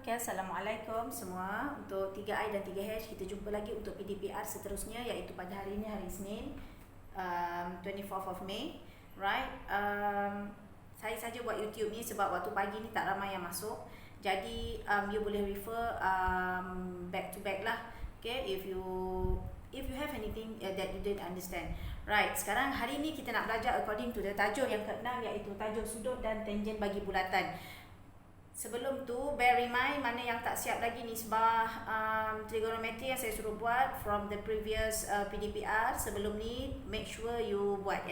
Okay, Assalamualaikum semua. Untuk 3I dan 3H kita jumpa lagi untuk PDPR seterusnya, iaitu pada hari ini, hari Isnin, 24th of May. Right, saya saja buat YouTube ni sebab waktu pagi ni tak ramai yang masuk. Jadi you boleh refer back to back lah. Okay, if you have anything that you didn't understand. Right, sekarang hari ni kita nak belajar according to the tajuk yang ke-6, iaitu tajuk sudut dan tangent bagi bulatan. Sebelum tu, bear in mind mana yang tak siap lagi nisbah trigonometry yang saya suruh buat from the previous PDPR. Sebelum ni, make sure you buat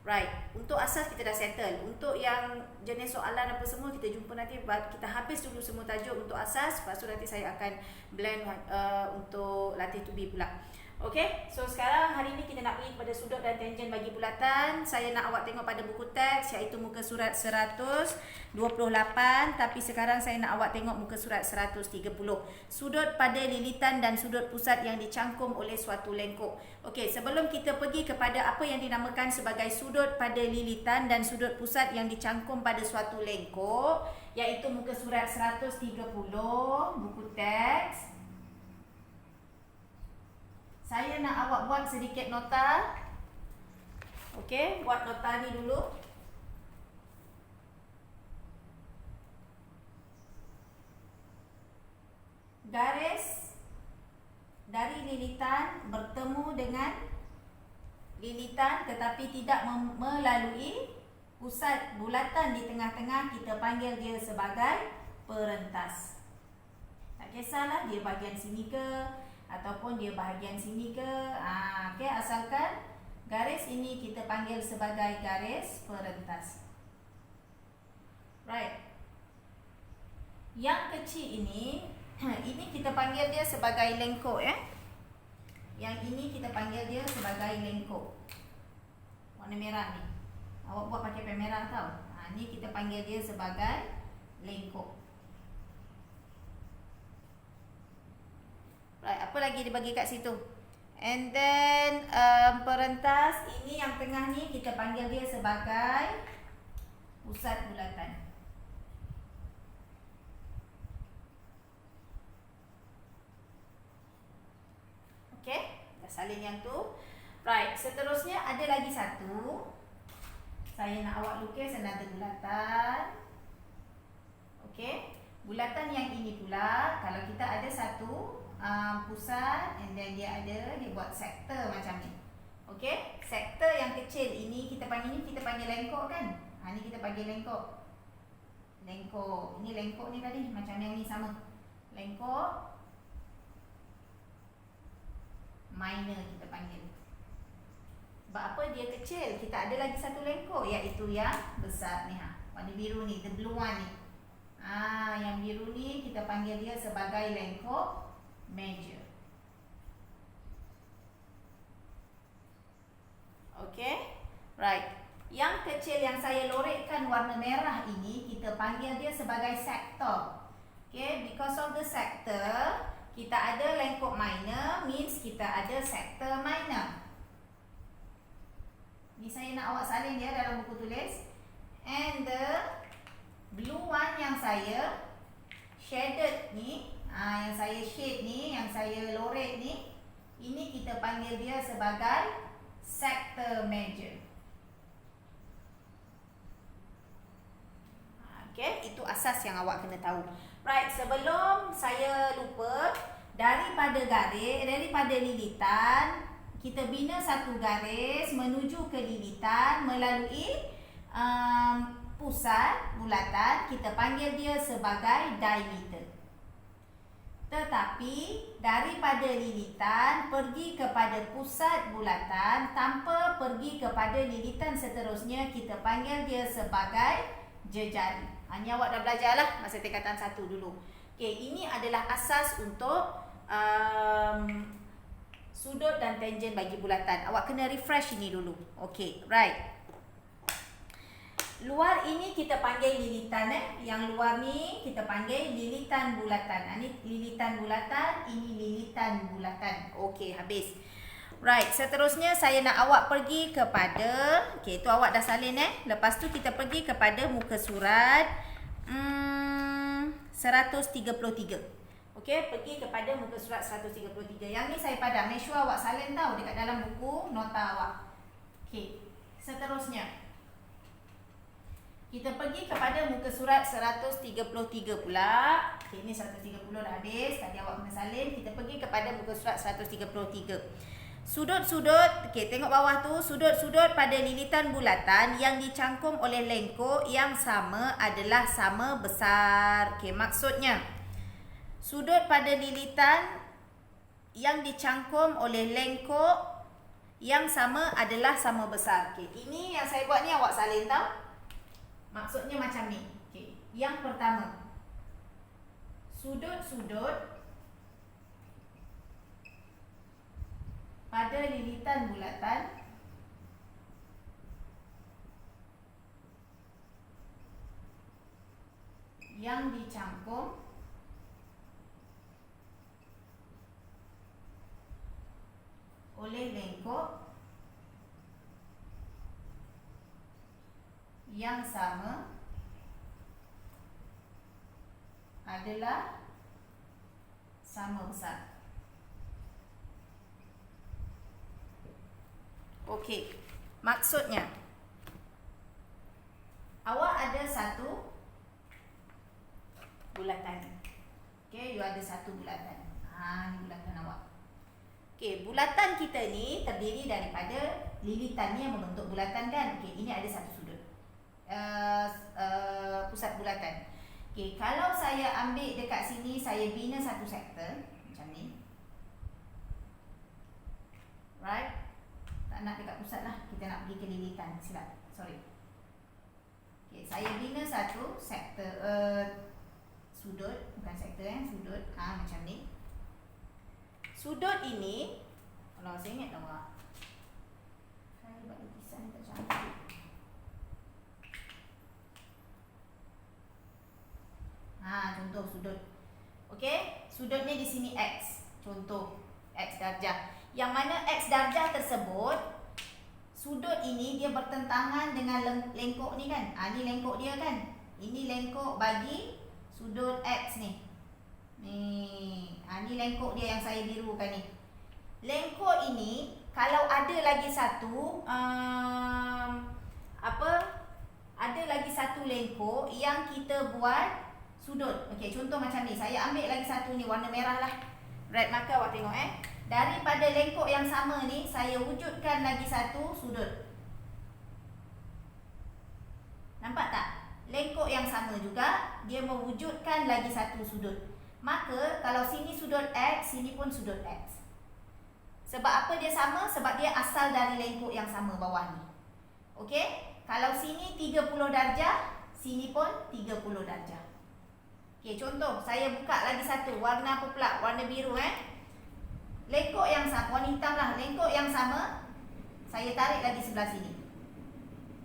Right, untuk asas kita dah settle. Untuk yang jenis soalan apa semua, kita jumpa nanti. Kita habis dulu semua tajuk untuk asas. Lepas tu nanti saya akan blend untuk latih to be pula. Okay, so sekarang hari ni kita nak pergi kepada sudut dan tangent bagi bulatan. Saya nak awak tengok pada buku teks, iaitu muka surat 128. Tapi sekarang saya nak awak tengok muka surat 130. Sudut pada lilitan dan sudut pusat yang dicangkum oleh suatu lengkuk. Okey, sebelum kita pergi kepada apa yang dinamakan sebagai sudut pada lilitan dan sudut pusat yang dicangkum pada suatu lengkuk, iaitu muka surat 130, buku teks. Saya nak awak buat sedikit nota. Okey, buat nota ni dulu. Garis dari lilitan bertemu dengan lilitan tetapi tidak melalui pusat bulatan di tengah-tengah, kita panggil dia sebagai perentas. Tak kisahlah dia bahagian sini ke ataupun dia bahagian sini ke. Okay, asalkan garis ini kita panggil sebagai garis perentas. Right. Yang kecil ini kita panggil dia sebagai lengkuk Yang ini kita panggil dia sebagai lengkuk. Warna merah ni. Awak buat pakai pen merah tau. Ni kita panggil dia sebagai lengkuk. Right, apa lagi dia bagi kat situ? And then perentas ini yang tengah ni kita panggil dia sebagai pusat bulatan. Okey, dah salin yang tu. Right, seterusnya ada lagi satu. Saya nak awak lukis another bulatan. Okey, bulatan yang ini pula, kalau kita ada satu pusat, and then dia buat sektor macam ni. Okey, sektor yang kecil ini kita panggil lengkuk kan? Ni kita panggil lengkuk. Lengkuk. Ini lengkuk ni tadi macam yang ni sama. Lengkuk minor kita panggil. Sebab apa dia kecil? Kita ada lagi satu lengkuk, iaitu yang besar ni warna biru ni, the blue one ni. Yang biru ni kita panggil dia sebagai lengkuk major. Okay, right. Yang kecil yang saya lorekkan warna merah ini kita panggil dia sebagai sektor. Okay, because of the sector, kita ada lengkuk minor, means kita ada sektor minor. Ni saya nak awak salin dia dalam buku tulis. And the blue one yang saya shaded ni, yang saya shade ni, yang saya lorek ni, ini kita panggil dia sebagai sector major. Okay, itu asas yang awak kena tahu. Right, sebelum saya lupa, daripada lilitan, kita bina satu garis menuju ke lilitan melalui pusat bulatan, kita panggil dia sebagai diameter. Tetapi daripada lilitan pergi kepada pusat bulatan tanpa pergi kepada lilitan seterusnya, kita panggil dia sebagai jejari. Ni awak dah belajar lah masa tingkatan 1 dulu. Okay, ini adalah asas untuk sudut dan tangent bagi bulatan. Awak kena refresh ini dulu. Okay, right. Luar ini kita panggil lilitan Yang luar ni kita panggil lilitan bulatan. Ini lilitan bulatan, ini lilitan bulatan. Okey, habis. Right, seterusnya saya nak awak pergi kepada, okey, tu awak dah salin Lepas tu kita pergi kepada muka surat 131. 133. Okey, pergi kepada muka surat 133. Yang ni saya padam. Make sure awak salin tau dekat dalam buku nota awak. Okey, seterusnya kita pergi kepada muka surat 133 pula. Okay, ini 130 dah habis. Tadi awak kena salin. Kita pergi kepada muka surat 133. Sudut-sudut, okay, tengok bawah tu. Sudut-sudut pada lilitan bulatan yang dicangkum oleh lengkok yang sama adalah sama besar. Okay, maksudnya sudut pada lilitan yang dicangkum oleh lengkok yang sama adalah sama besar. Okay, ini yang saya buat ni awak salin tau. Maksudnya macam ni. Okay. Yang pertama, sudut-sudut pada lilitan bulatan yang dicangkum oleh lengkok yang sama adalah sama besar. Okey, maksudnya awak ada satu bulatan. Okey, you ada satu bulatan. Ni bulatan awak. Okey, bulatan kita ni terdiri daripada lilitan ni yang membentuk bulatan kan. Okey, ini ada satu sudut. Pusat bulatan. Okey, kalau saya ambil dekat sini, saya bina satu sektor macam ni. Right? Tak nak dekat pusat lah, kita nak pergi ke lilitan. Silap, sorry. Okey, saya bina satu sektor sudut, bukan sektor sudut. Macam ni. Sudut ini, kalau saya ingat awak, saya buat lukisan tak cantik. Contoh sudut. Okey, sudutnya di sini X. Contoh X darjah. Yang mana X darjah tersebut, sudut ini dia bertentangan dengan lengkok ni kan. Ni lengkok dia kan. Ini lengkok bagi sudut X ni. Ni lengkok dia yang saya birukan ni. Lengkok ini kalau ada lagi satu ada lagi satu lengkok yang kita buat sudut. Okey, contoh macam ni. Saya ambil lagi satu ni warna merah lah. Red marker awak tengok Daripada lengkok yang sama ni, saya wujudkan lagi satu sudut. Nampak tak? Lengkok yang sama juga, dia mewujudkan lagi satu sudut. Maka, kalau sini sudut X, sini pun sudut X. Sebab apa dia sama? Sebab dia asal dari lengkok yang sama bawah ni. Okey? Kalau sini 30 darjah, sini pun 30 darjah. Okey, contoh, saya buka lagi satu. Warna apa pula? Warna biru Lengkok yang sama, warna hitam lah. Lengkok yang sama, saya tarik lagi sebelah sini.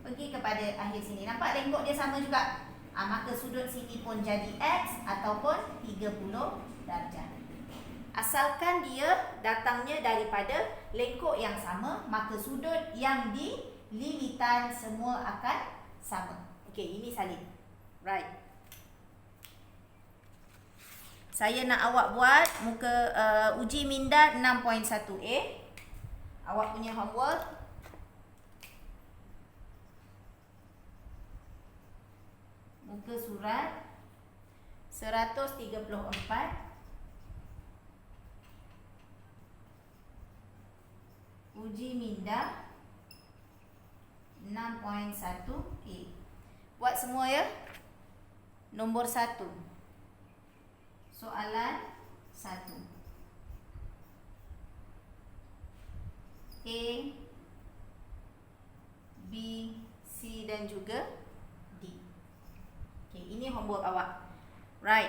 Pergi kepada akhir sini. Nampak lengkok dia sama juga? Maka sudut sini pun jadi X ataupun 30 darjah. Asalkan dia datangnya daripada lengkok yang sama, maka sudut yang di lilitan semua akan sama. Okey, ini salin. Right. Saya nak awak buat muka uji minda 6.1A. Awak punya homework. Muka surat 134. Uji minda 6.1A. Buat semua ya. Nombor 1. Soalan 1. A, B, C dan juga D. Okay, ini homework awak. Right.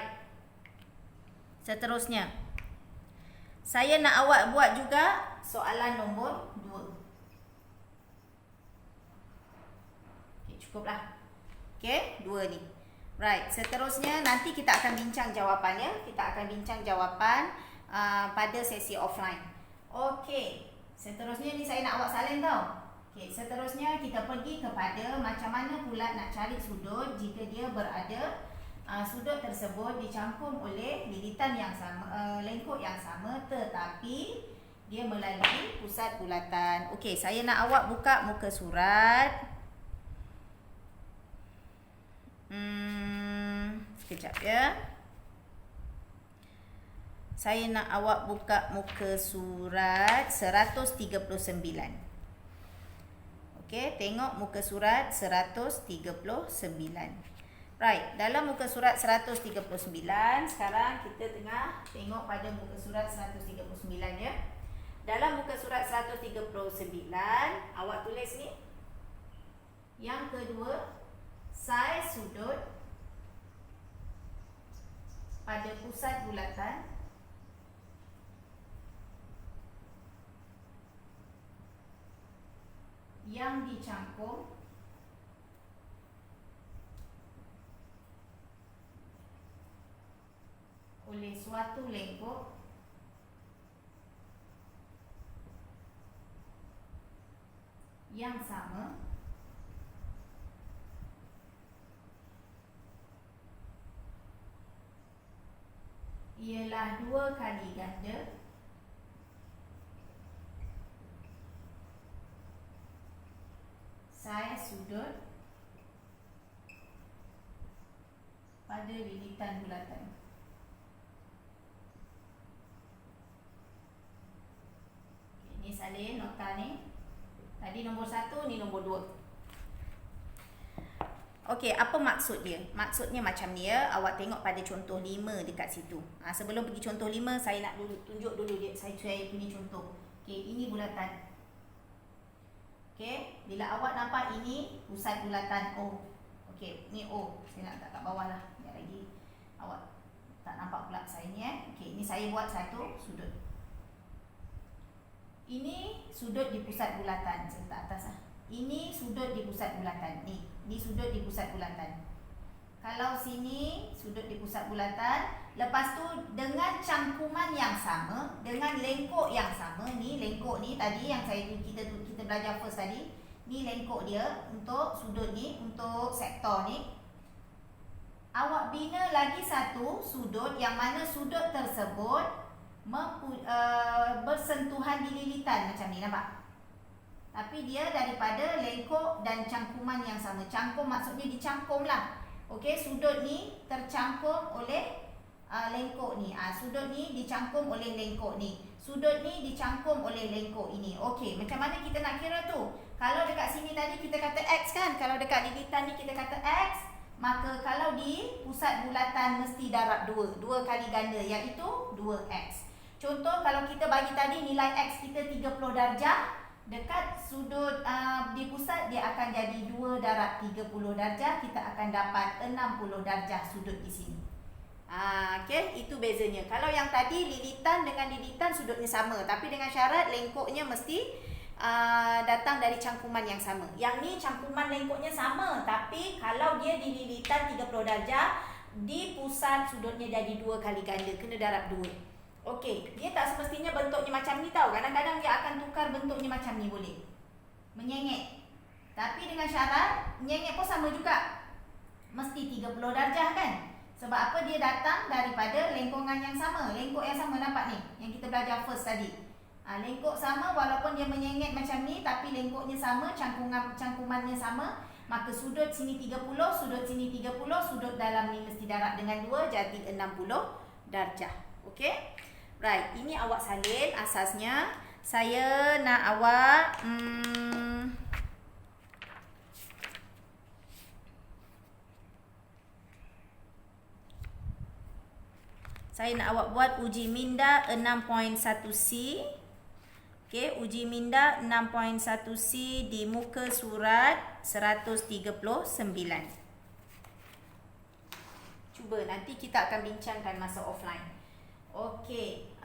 Seterusnya, saya nak awak buat juga soalan nombor 2. Okay, cukuplah. Okay, 2 ni. Right, seterusnya nanti kita akan bincang jawapannya. Kita akan bincang jawapan pada sesi offline. Okey, seterusnya ni saya nak awak salin tau. Okey, seterusnya kita pergi kepada macam mana pula nak cari sudut jika dia berada sudut tersebut dicangkum oleh lilitan yang sama, lengkok yang sama, tetapi dia melalui pusat bulatan. Okey, saya nak awak buka muka surat. Sekejap ya. Saya nak awak buka muka surat 139. Okey, tengok muka surat 139. Right, dalam muka surat 139, sekarang kita tengah tengok pada muka surat 139 ya. Dalam muka surat 139, awak tulis ni. Yang kedua, saiz sudut pada pusat bulatan yang dicangkum oleh suatu lengkok yang sama ialah 2 kali ganda saiz sudut pada lilitan bulatan. Ini salin nota ni. Tadi nombor 1, ni nombor 2. Okey, apa maksud dia? Maksudnya macam ni ya. Awak tengok pada contoh 5 dekat situ. Sebelum pergi contoh 5, saya nak tunjuk dulu dia. Saya punya contoh. Okey, ini bulatan. Okey, bila awak nampak ini pusat bulatan O. Okey, ni O. Saya nak letak kat bawah lah. Sekejap lagi awak tak nampak pula saya ni Okey, ini saya buat satu sudut. Ini sudut di pusat bulatan. Saya letak atas lah. Ini sudut di pusat bulatan. Ni sudut di pusat bulatan. Kalau sini sudut di pusat bulatan, lepas tu dengan cangkuman yang sama, dengan lengkok yang sama, ni lengkok ni tadi yang kita belajar first tadi, ni lengkok dia untuk sudut ni, untuk sektor ni. Awak bina lagi satu sudut yang mana sudut tersebut bersentuhan di lilitan macam ni, nampak? Tapi dia daripada lengkok dan cangkuman yang sama. Cangkum maksudnya dicangkum lah. Okey, sudut ni tercangkum oleh lengkok ni. Sudut ni dicangkum oleh lengkok ni. Sudut ni dicangkum oleh lengkok ini. Okey, macam mana kita nak kira tu? Kalau dekat sini tadi kita kata X kan? Kalau dekat lilitan ni kita kata X, maka kalau di pusat bulatan mesti darab 2. 2 kali ganda, iaitu 2X. Contoh kalau kita bagi tadi nilai X kita 30 darjah, dekat sudut di pusat dia akan jadi 2 darab 30 darjah, kita akan dapat 60 darjah sudut di sini. Okey, itu bezanya. Kalau yang tadi lilitan dengan lilitan sudutnya sama, tapi dengan syarat lengkoknya mesti datang dari cangkuman yang sama. Yang ni cangkuman lengkoknya sama, tapi kalau dia di lilitan 30 darjah, di pusat sudutnya jadi 2 kali ganda, kena darab 2. Okey, dia tak semestinya bentuknya macam ni tau. Kadang-kadang dia akan tukar bentuknya macam ni boleh. Menyengit. Tapi dengan syarat, menyengit pun sama juga. Mesti 30 darjah kan? Sebab apa? Dia datang daripada lengkungan yang sama. Lengkok yang sama, nampak ni? Yang kita belajar first tadi. Lengkok sama walaupun dia menyengit macam ni, tapi lengkoknya sama, cangkumannya sama. Maka sudut sini 30, sudut sini 30, sudut dalam ni mesti darab dengan 2, jadi 60 darjah. Okey? Right, ini awak salin asasnya. Saya nak awak buat uji minda 6.1C. Okey, uji minda 6.1C di muka surat 139. Cuba nanti kita akan bincangkan masa offline. Okey,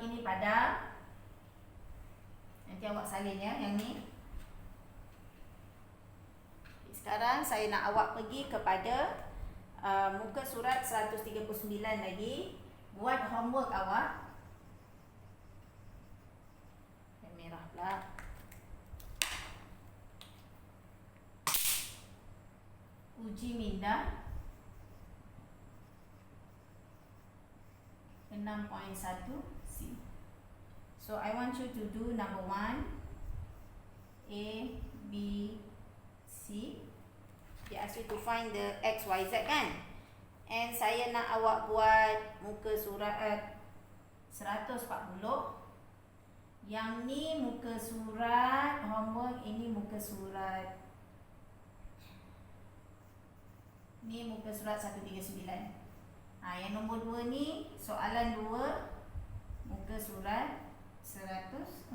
ini pada nanti awak salin ya yang ni. Sekarang saya nak awak pergi kepada muka surat 139 lagi. Buat homework awak. Yang merah pula. Uji minda 6.1 C. So I want you to do number 1 A, B, C. They ask you to find the X, Y, Z kan. And saya nak awak buat muka surat 140. Yang ni muka surat homework, ini muka surat, ni muka surat 139. Yang nombor 2 ni soalan 2, muka surat 140.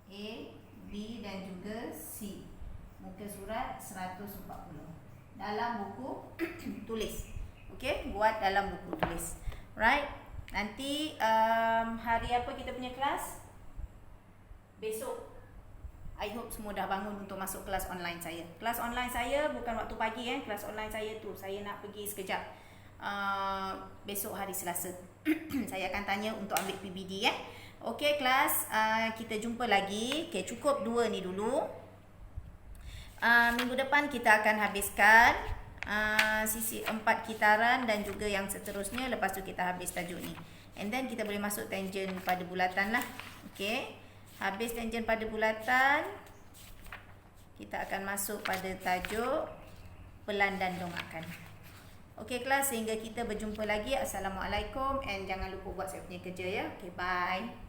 A, B dan juga C, muka surat 140 dalam buku tulis. Okey, buat dalam buku tulis. Right? Nanti hari apa kita punya kelas? Besok. I hope semua dah bangun untuk masuk kelas online saya. Kelas online saya bukan waktu pagi kelas online saya tu saya nak pergi sekejap. Besok hari Selasa. Saya akan tanya untuk ambil PBD Okey kelas, kita jumpa lagi. Okey, cukup 2 ni dulu. Minggu depan kita akan habiskan sisi 4 kitaran dan juga yang seterusnya. Lepas tu kita habis tajuk ni. And then kita boleh masuk tangent pada bulatan lah. Okey. Habis tangent pada bulatan, kita akan masuk pada tajuk pelan dan dongakkan. Okey kelas, sehingga kita berjumpa lagi. Assalamualaikum, and jangan lupa buat saya punya kerja ya. Okey, bye.